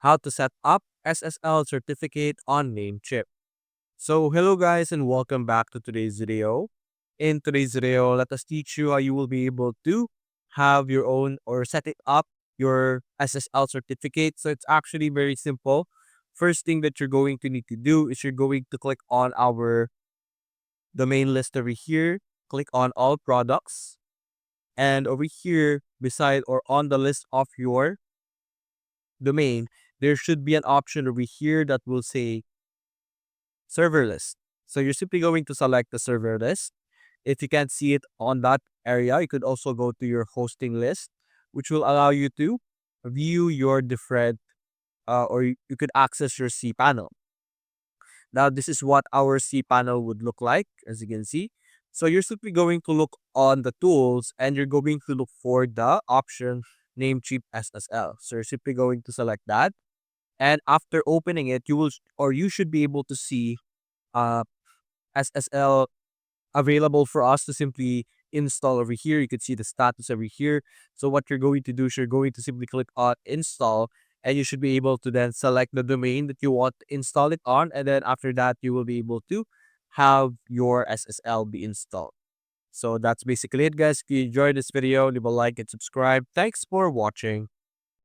how to set up SSL certificate on Namecheap. So hello guys and welcome back to today's video. In today's video, let us teach you how you will be able to have your own or set it up your SSL certificate. So it's actually very simple. First thing that you're going to need to do is you're going to click on our domain list over here, click on all products, and over here beside or on the list of your domain, there should be an option over here that will say server list. So you're simply going to select the server list. If you can't see it on that area, you could also go to your hosting list, which will allow you to view your different or you could access your cPanel. Now, this is what our cPanel would look like, as you can see. So you're simply going to look on the tools and you're going to look for the option Namecheap SSL. So you're simply going to select that. And after opening it, you will or you should be able to see uh, SSL available for us to simply install over here. You could see the status over here. So what you're going to do is you're going to simply click on install and you should be able to then select the domain that you want to install it on. And then after that, you will be able to have your SSL be installed. So that's basically it, guys. If you enjoyed this video, leave a like and subscribe. Thanks for watching.